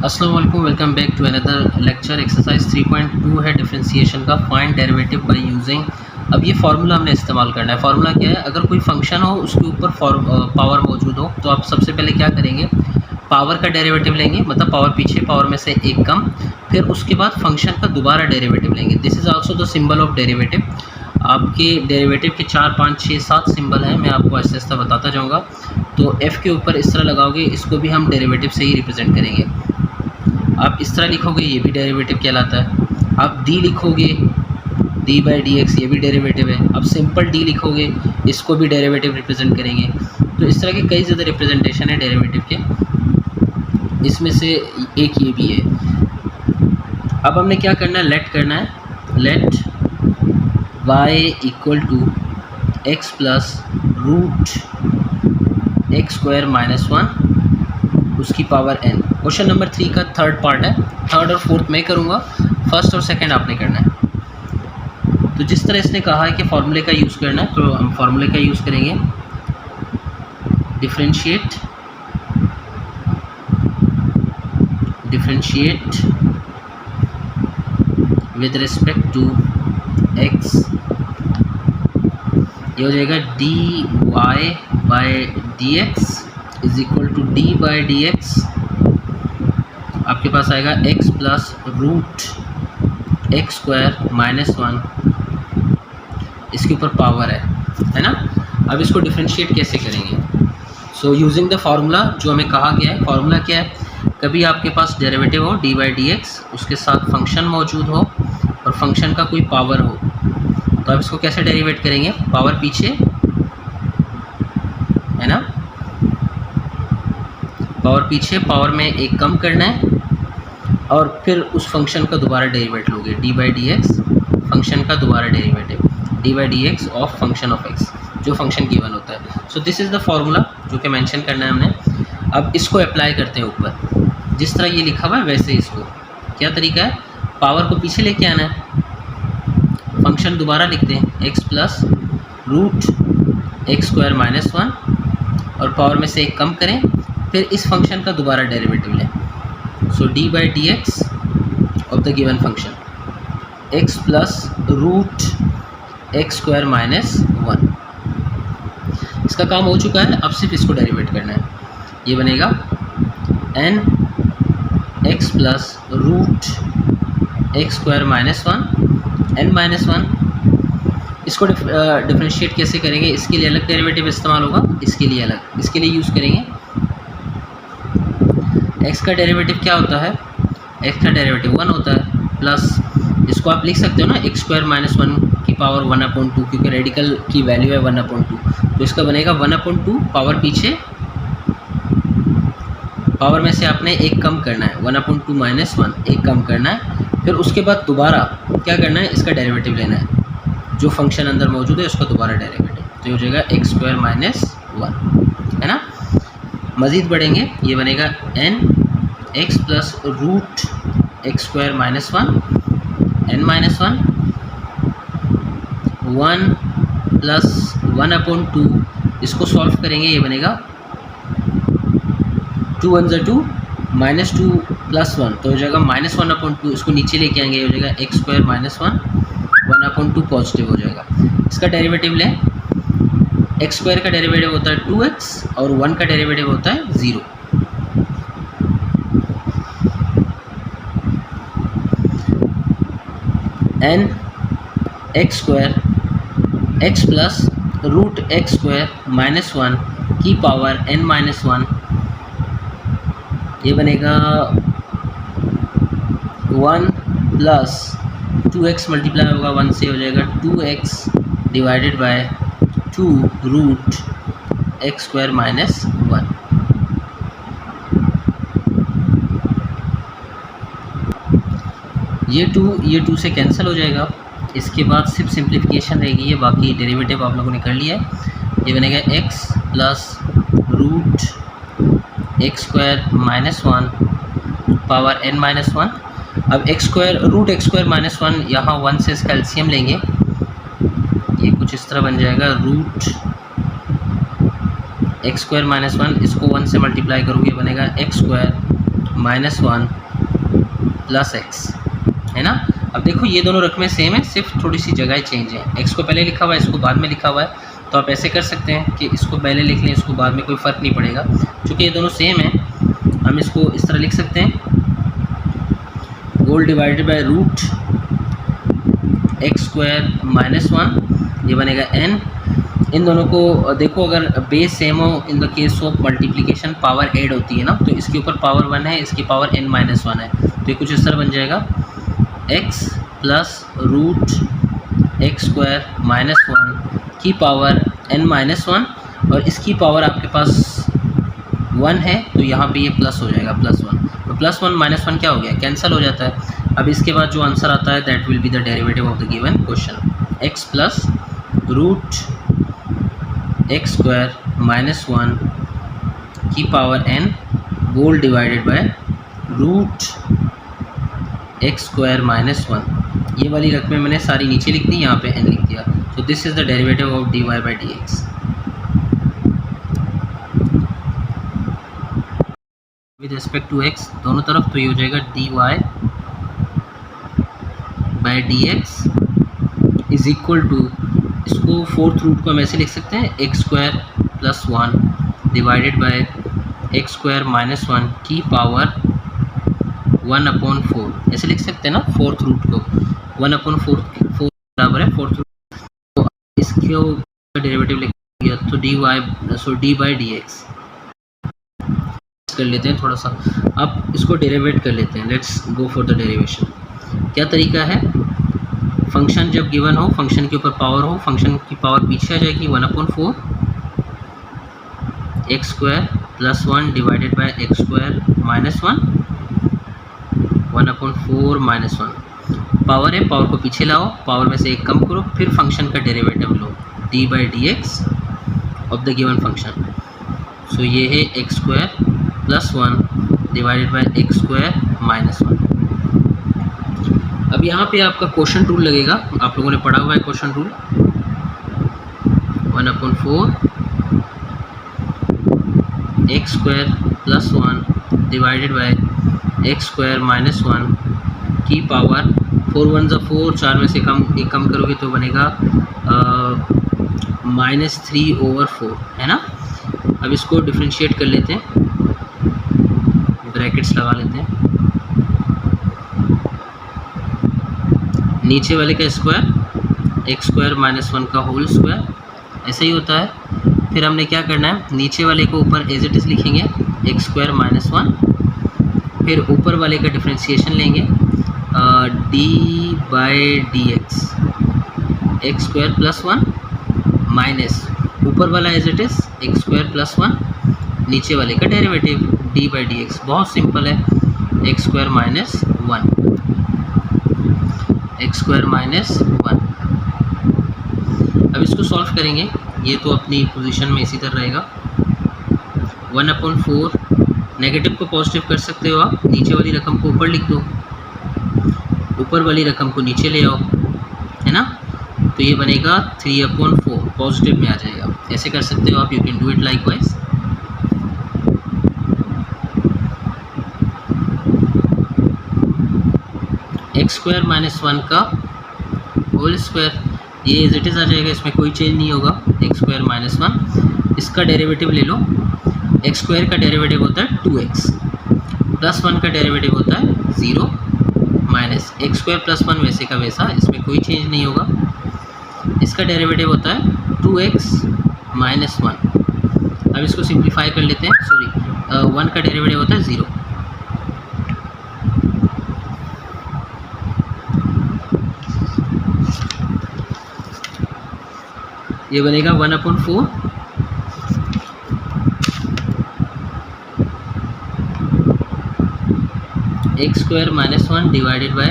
अस्सलाम वालेकुम, welcome back to another lecture. Exercise 3.2 है डिफरेंशिएशन का, फाइंड डेरिवेटिव बाय यूजिंग। अब ये फार्मूला हमने इस्तेमाल करना है। फार्मूला क्या है? अगर कोई फंक्शन हो उसके ऊपर पावर मौजूद हो तो आप सबसे पहले क्या करेंगे, पावर का डेरिवेटिव लेंगे, मतलब पावर पीछे, पावर में से एक कम, फिर उसके बाद फंक्शन का दोबारा डेरिवेटिव लेंगे। This is also the symbol of derivative. आपके डेरिवेटिव के 4, 5, 6, 7 सिंबल हैं, मैं आपको ऐसे ऐसा बताता जाऊँगा। तो एफ़ के ऊपर इस तरह लगाओगे, इसको भी हम डेरिवेटिव से ही रिप्रेजेंट करेंगे। आप इस तरह लिखोगे, ये भी डेरिवेटिव कहलाता है। आप डी लिखोगे, डी बाई डी एक्स, ये भी डेरिवेटिव है। आप सिंपल डी लिखोगे, इसको भी डेरिवेटिव रिप्रेजेंट करेंगे। तो इस तरह के कई ज़्यादा रिप्रेजेंटेशन है डेरिवेटिव के, इसमें से एक ये भी है। अब हमने क्या करना है, लेट करना है। Let y equal to x plus root x square minus 1 उसकी पावर n। क्वेश्चन नंबर 3 का थर्ड पार्ट है। थर्ड और फोर्थ मैं करूँगा, फर्स्ट और सेकंड आपने करना है। तो जिस तरह इसने कहा है कि फार्मूले का यूज़ करना है, तो हम फार्मूले का यूज़ करेंगे। Differentiate with respect to x, ये हो जाएगा dy by d x is equal to d by d x. आपके पास आएगा x plus root x square minus 1, इसके ऊपर पावर है ना। अब इसको डिफरेंशिएट कैसे करेंगे? सो यूजिंग द फार्मूला जो हमें कहा गया है। फार्मूला क्या है? कभी आपके पास डेरिवेटिव हो डी बाई डी एक्स, उसके साथ फंक्शन मौजूद हो और फंक्शन का कोई पावर हो, तो आप इसको कैसे डेरिवेट करेंगे? पावर पीछे है ना, पावर पीछे, पावर में एक कम करना है और फिर उस फंक्शन का दोबारा डेरिवेट लोगे। D by d x function का दोबारा derivative, d by d x of function of x, जो फंक्शन गिवन होता है। सो दिस इज़ द फार्मूला जो कि मेंशन करना है हमने। अब इसको अप्लाई करते हैं ऊपर, जिस तरह ये लिखा हुआ है वैसे इसको। क्या तरीका है? पावर को पीछे लेके आना है, फंक्शन दोबारा लिखते हैं x plus root x square minus 1 और पावर में से एक कम करें, फिर इस फंक्शन का दोबारा डेरिवेटिव लें। So d by d x of the given function x plus root x square minus 1। इसका काम हो चुका है, अब सिर्फ इसको डेरिवेट करना है। ये बनेगा n x plus root x square minus 1 n minus 1। इसको डिफरेंशिएट कैसे करेंगे? इसके लिए अलग डेरिवेटिव इस्तेमाल होगा, इसके लिए अलग। इसके लिए यूज़ करेंगे x का डेरिवेटिव क्या होता है? x का डेरिवेटिव 1 होता है, प्लस इसको आप लिख सकते हो ना एक्स स्क्वायर माइनस 1 की पावर 1/2, क्योंकि रेडिकल की वैल्यू है 1/2। तो इसका बनेगा 1/2, पावर पीछे, पावर में से आपने एक कम करना है, 1/2 माइनस 1 एक कम करना है, फिर उसके बाद दोबारा क्या करना है? इसका डेरिवेटिव लेना है, जो फंक्शन अंदर मौजूद है उसका दोबारा डेरिवेटिव। तो ये हो जाएगा एक्स स्क्वायर माइनस 1, है ना। मज़ीद बढ़ेंगे, ये बनेगा n x plus root x square minus 1 n minus 1 plus 1/2। इसको सॉल्व करेंगे, ये बनेगा 2 1 ज़ा 2 माइनस 2 प्लस 1, तो हो जाएगा माइनस 1/2। इसको नीचे लेके आएंगे, ये हो जाएगा एक्स स्क्वायर माइनस 1/2 पॉजिटिव हो जाएगा। इसका डेरिवेटिव लें, एक्स स्क्वायर का डेरिवेटिव होता है 2x और 1 का डेरिवेटिव होता है 0। N x square x plus root x square minus 1 की पावर n माइनस 1, ये बनेगा 1 प्लस 2x मल्टीप्लाई होगा 1 से, हो जाएगा 2x divided by 2 root x square minus 1। ये 2 से कैंसिल हो जाएगा। इसके बाद सिर्फ सिंप्लीफिकेशन रहेगी, ये बाकी डेरिवेटिव आप लोगों ने कर लिया है। ये बनेगा x plus root x square minus 1 power n minus 1। अब x square root x square minus 1, यहाँ 1 से इसका एलसीएम लेंगे, ये कुछ इस तरह बन जाएगा रूट एक्स स्क्वायर माइनस 1, इसको 1 से मल्टीप्लाई करोगे बनेगा एक्स स्क्वायर -1 प्लस एक्स, है ना। अब देखो ये दोनों रकमें सेम है, सिर्फ थोड़ी सी जगह चेंज है। एक्स को पहले लिखा हुआ है, इसको बाद में लिखा हुआ है, तो आप ऐसे कर सकते हैं कि इसको पहले लिख लें, इसको बाद में, कोई फ़र्क नहीं पड़ेगा। चूँकि ये दोनों सेम है, हम इसको इस तरह लिख सकते हैं, whole divided by root x square -1, ये बनेगा n। इन दोनों को देखो, अगर बेस सेम हो, in the case of multiplication power add होती है ना, तो इसके ऊपर पावर 1 है, इसकी पावर n-1 है, तो ये कुछ इस तरह बन जाएगा x plus root x square -1 की पावर n-1, और इसकी पावर आपके पास 1 है, तो यहाँ पे ये प्लस हो जाएगा, +1। तो +1 -1 क्या हो गया, कैंसिल हो जाता है। अब इसके बाद जो आंसर आता है that will be the derivative of the given question, x plus root x square -1 की power n whole divided by root x square -1। ये वाली रकमें मैंने सारी नीचे लिख दी, यहाँ पे n लिख दिया। So this is the derivative of dy by dx। With respect to x दोनों तरफ, तो ये हो जाएगा dy by dx is equal to, इसको फोर्थ रूट को हम ऐसे लिख सकते हैं, x square plus 1 divided by x square -1 की पावर 1/4, ऐसे लिख सकते हैं ना फोर्थ रूट को, 1/4 बराबर है फोर्थ रूट। तो इसको डेरिवेटिव लिख दिया, तो dy बाई dx कर लेते हैं थोड़ा सा। अब इसको डेरिवेट कर लेते हैं, let's go for the derivation. क्या तरीका है, फंक्शन जब गिवन हो, फंक्शन के ऊपर पावर हो, फंक्शन की पावर पीछे आ जाएगी, 1/4 x square plus 1 divided by x square -1, 1/4 -1। Power है, पावर को पीछे लाओ, पावर में से एक कम करो, फिर फंक्शन का डेरिवेटिव लो, d by dx of the given function. So ये है x square plus 1 divided by x square -1। अब यहाँ पे आपका क्वेश्चन रूल लगेगा, आप लोगों ने पढ़ा हुआ है question rule, 1/4 x square plus 1 divided by x square -1 की पावर 4 1 ज़ा 4, 4 में से एक कम करोगे तो बनेगा -3/4, है ना। अब इसको डिफ्रेंशिएट कर लेते हैं, ब्रैकेट्स लगा लेते हैं, नीचे वाले का स्क्वायर एक्स स्क्वायर -1 का होल स्क्वायर, ऐसा ही होता है। फिर हमने क्या करना है, नीचे वाले को ऊपर एज इट इज़ लिखेंगे, एक्स स्क्वायर -1, फिर ऊपर वाले का डिफ्रेंशिएशन लेंगे, d by dx x square plus 1 minus ऊपर वाला as it is x square plus 1, नीचे वाले का डेरिवेटिव डी बाई dx। बहुत सिंपल है, एक्स स्क्वायर -1 एक्स स्क्वायर -1। अब इसको सॉल्व करेंगे, ये तो अपनी पोजीशन में इसी तरह रहेगा, 1/4 नेगेटिव को पॉजिटिव कर सकते हो आप, नीचे वाली रकम को ऊपर लिख दो, ऊपर वाली रकम को नीचे ले आओ, है ना। तो ये बनेगा 3/4, पॉजिटिव में आ जाएगा, ऐसे कर सकते हो आप, you can do it like wise. X square -1 का होल स्क्वायर, ये एज इट इज़ आ जाएगा, इसमें कोई चेंज नहीं होगा, एक्स स्क्वायर -1, इसका डेरिवेटिव ले लो, एक्स स्क्वायर का डेरिवेटिव होता है 2x, प्लस 1 का डेरिवेटिव होता है 0, माइनस एक्स स्क्वायर प्लस 1 वैसे का वैसा, इसमें कोई चेंज नहीं होगा, इसका डेरिवेटिव होता है 2x -1। अब इसको सिंप्लीफाई कर लेते हैं, सॉरी 1 का डेरिवेटिव होता है 0, ये बनेगा 1/4 x square -1 divided by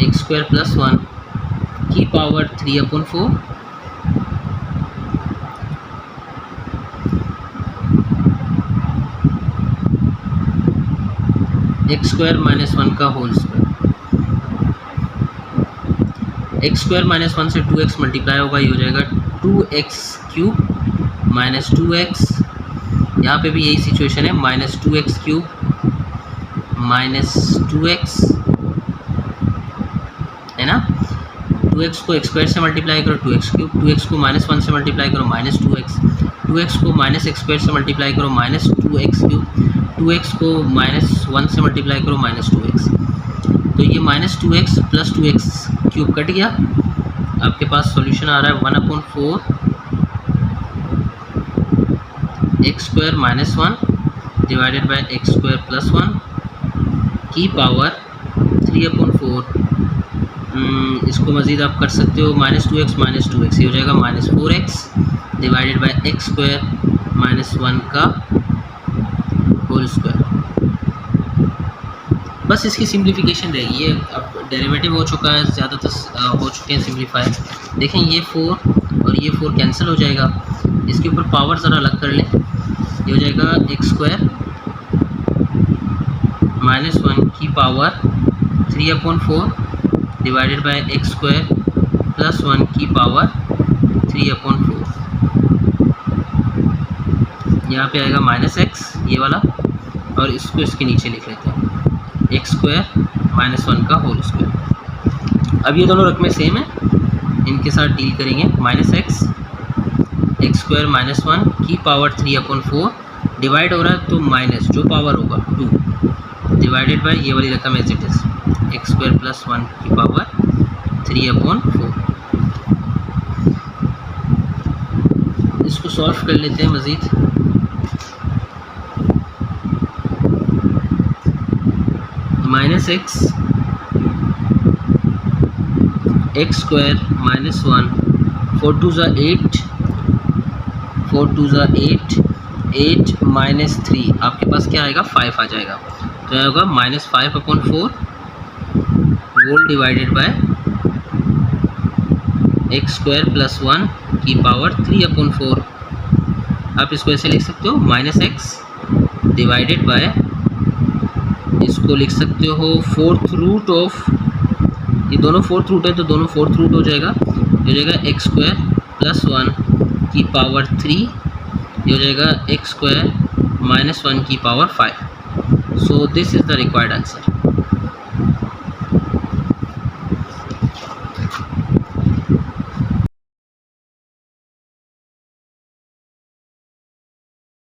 x square plus 1 की पावर 3/4 एक्स स्क्वायर -1 का होल स्क्वायर। एक्स स्क्वायर -1 से 2x मल्टीप्लाई होगा, ये हो जाएगा 2x³ -2x, यहाँ पे भी यही सिचुएशन है, -2x³ माइनस 2x है ना, 2x को x स्क्वायर से मल्टीप्लाई करो 2x क्यूब, 2x को -1 से मल्टीप्लाई करो -2x, 2x को -x स्क्वायर से मल्टीप्लाई करो -2x क्यूब, 2x को -1 से मल्टीप्लाई करो -2x। तो ये -2x plus 2x cube cut गया, आपके पास सॉल्यूशन आ रहा है 1/4 x square -1 divided by x square plus 1 की पावर 3/4। इसको मज़ीद आप कर सकते हो -2x ये हो जाएगा -4x divided by x square -1 का होल स्क्वायर। बस इसकी सिंप्लीफिकेशन रहेगी, ये अब डेरिवेटिव हो चुका है, ज़्यादातर हो चुके हैं सिंप्लीफाई। देखें ये 4 और ये 4 कैंसिल हो जाएगा, इसके ऊपर पावर ज़रा अलग कर लें, ये हो जाएगा x स्क्वायर -1 की power 3/4 divided by x square plus 1 की पावर 3/4। यहाँ पे आएगा -x ये वाला, और इसको इसके नीचे लिख लेते हैं x स्क्वायर -1 का होल स्क्वायर। अब ये दोनों रकमें सेम है, इनके साथ डील करेंगे। -x x स्क्वायर -1 की पावर 3/4 डिवाइड हो रहा है तो माइनस जो पावर होगा 2 डिवाइडेड बाय ये वाली रकम as it is x square plus 1 की पावर 3/4। इसको सॉल्व कर लेते हैं मज़ीद। -x x स्क्वायर -1 4 2 ज़ा 8 4 2 ज़ा 8 8 -3 आपके पास क्या आएगा 5 आ जाएगा, तो यह होगा -5/4 whole divided by x square plus 1 की पावर 3/4। आप इसको ऐसे लिख सकते हो -x डिवाइडेड बाय, इसको लिख सकते हो 4th रूट ऑफ, ये दोनों 4th रूट है तो दोनों 4th रूट हो जाएगा, ये हो जाएगा x स्क्वायर प्लस 1 की पावर 3, ये हो जाएगा x स्क्वायर -1 की power 5। So this is the required answer.